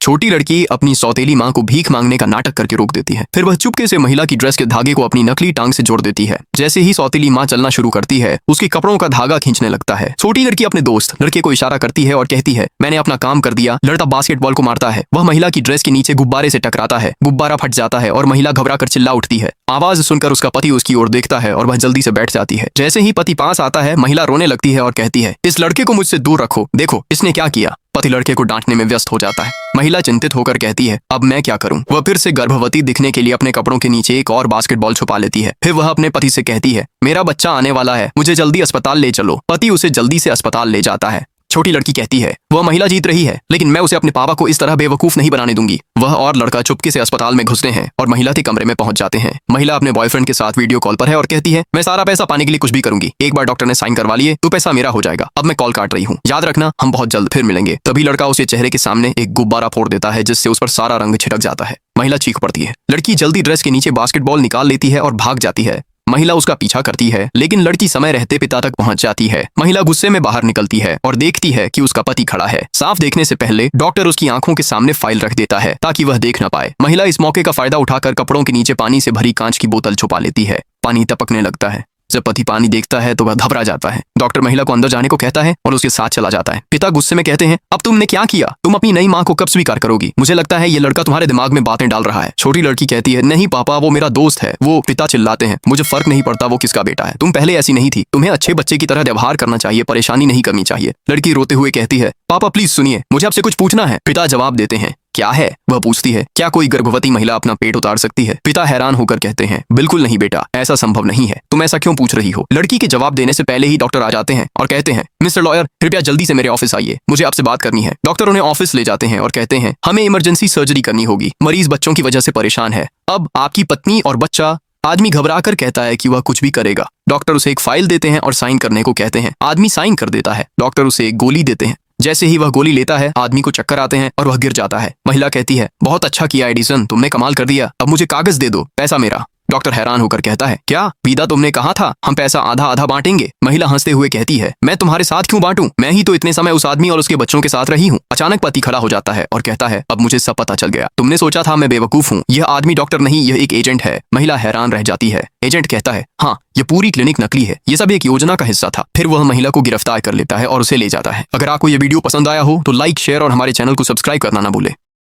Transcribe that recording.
छोटी लड़की अपनी सौतेली माँ को भीख मांगने का नाटक करके रोक देती है। फिर वह चुपके से महिला की ड्रेस के धागे को अपनी नकली टांग से जोड़ देती है। जैसे ही सौतेली माँ चलना शुरू करती है, उसके कपड़ों का धागा खींचने लगता है। छोटी लड़की अपने दोस्त लड़के को इशारा करती है और कहती है, मैंने अपना काम कर दिया। लड़का बास्केटबॉल को मारता है। वह महिला की ड्रेस के नीचे गुब्बारे से टकराता है। गुब्बारा फट जाता है और महिला घबरा कर चिल्ला उठती है। आवाज सुनकर उसका पति उसकी ओर देखता है और वह जल्दी से बैठ जाती है। जैसे ही पति पास आता है, महिला रोने लगती है और कहती है, इस लड़के को मुझसे दूर रखो, देखो इसने क्या किया। पति लड़के को डांटने में व्यस्त हो जाता है। महिला चिंतित होकर कहती है, अब मैं क्या करूं। वह फिर से गर्भवती दिखने के लिए अपने कपड़ों के नीचे एक और बास्केटबॉल छुपा लेती है। फिर वह अपने पति से कहती है, मेरा बच्चा आने वाला है, मुझे जल्दी अस्पताल ले चलो। पति उसे जल्दी से अस्पताल ले जाता है। छोटी लड़की कहती है, वह महिला जीत रही है, लेकिन मैं उसे अपने पापा को इस तरह बेवकूफ नहीं बनाने दूंगी। वह और लड़का चुपके से अस्पताल में घुसते हैं और महिला के कमरे में पहुंच जाते हैं। महिला अपने बॉयफ्रेंड के साथ वीडियो कॉल पर है और कहती है, मैं सारा पैसा पाने के लिए कुछ भी करूंगी। एक बार डॉक्टर ने साइन करवा लिए तो पैसा मेरा हो जाएगा। अब मैं कॉल काट रही हूँ, याद रखना हम बहुत जल्द फिर मिलेंगे। तभी लड़का उसे चेहरे के सामने एक गुब्बारा फोड़ देता है, जिससे उस पर सारा रंग छिटक जाता है। महिला चीख पड़ती है। लड़की जल्दी ड्रेस के नीचे बास्केटबॉल निकाल लेती है और भाग जाती है। महिला उसका पीछा करती है, लेकिन लड़की समय रहते पिता तक पहुंच जाती है। महिला गुस्से में बाहर निकलती है और देखती है कि उसका पति खड़ा है। साफ देखने से पहले डॉक्टर उसकी आंखों के सामने फाइल रख देता है ताकि वह देख न पाए। महिला इस मौके का फायदा उठाकर कपड़ों के नीचे पानी से भरी कांच की बोतल छुपा लेती है। पानी टपकने लगता है। जब पति पानी देखता है तो वह घबरा जाता है। डॉक्टर महिला को अंदर जाने को कहता है और उसके साथ चला जाता है। पिता गुस्से में कहते हैं, अब तुमने क्या किया? तुम अपनी नई माँ को कब स्वीकार करोगी? मुझे लगता है ये लड़का तुम्हारे दिमाग में बातें डाल रहा है। छोटी लड़की कहती है, नहीं पापा, वो मेरा दोस्त है। वो पिता चिल्लाते हैं, मुझे फर्क नहीं पड़ता वो किसका बेटा है। तुम पहले ऐसी नहीं थी। तुम्हें अच्छे बच्चे की तरह व्यवहार करना चाहिए, परेशानी नहीं करनी चाहिए। लड़की रोते हुए कहती है, पापा प्लीज सुनिए, मुझे आपसे कुछ पूछना है। पिता जवाब देते हैं, क्या है? वह पूछती है, क्या कोई गर्भवती महिला अपना पेट उतार सकती है? पिता हैरान होकर कहते हैं, बिल्कुल नहीं बेटा, ऐसा संभव नहीं है। तुम ऐसा क्यों पूछ रही हो? लड़की के जवाब देने से पहले ही डॉक्टर आ जाते हैं और कहते हैं, मिस्टर लॉयर, कृपया जल्दी से मेरे ऑफिस आइए, मुझे आपसे बात करनी है। डॉक्टर उन्हें ऑफिस ले जाते हैं और कहते हैं, हमें इमरजेंसी सर्जरी करनी होगी। मरीज बच्चों की वजह से परेशान है। अब आपकी पत्नी और बच्चा। आदमी घबराकर कहता है कि वह कुछ भी करेगा। डॉक्टर उसे एक फाइल देते हैं और साइन करने को कहते हैं। आदमी साइन कर देता है। डॉक्टर उसे एक गोली देते हैं। जैसे ही वह गोली लेता है, आदमी को चक्कर आते हैं और वह गिर जाता है। महिला कहती है, बहुत अच्छा किया एडिसन, तुमने कमाल कर दिया। अब मुझे कागज दे दो, पैसा मेरा। डॉक्टर हैरान होकर कहता है, क्या पीदा तुमने कहा था हम पैसा आधा आधा बांटेंगे? महिला हंसते हुए कहती है, मैं तुम्हारे साथ क्यों बांटूं? मैं ही तो इतने समय उस आदमी और उसके बच्चों के साथ रही हूँ। अचानक पति खड़ा हो जाता है और कहता है, अब मुझे सब पता चल गया। तुमने सोचा था मैं बेवकूफ हूँ। यह आदमी डॉक्टर नहीं, यह एक एजेंट है। महिला हैरान रह जाती है। एजेंट कहता है, हाँ, ये पूरी क्लिनिक नकली है। ये सब एक योजना का हिस्सा था। फिर वह महिला को गिरफ्तार कर लेता है और उसे ले जाता है। अगर आपको ये वीडियो पसंद आया हो तो लाइक, शेयर और हमारे चैनल को सब्सक्राइब करना ना भूले।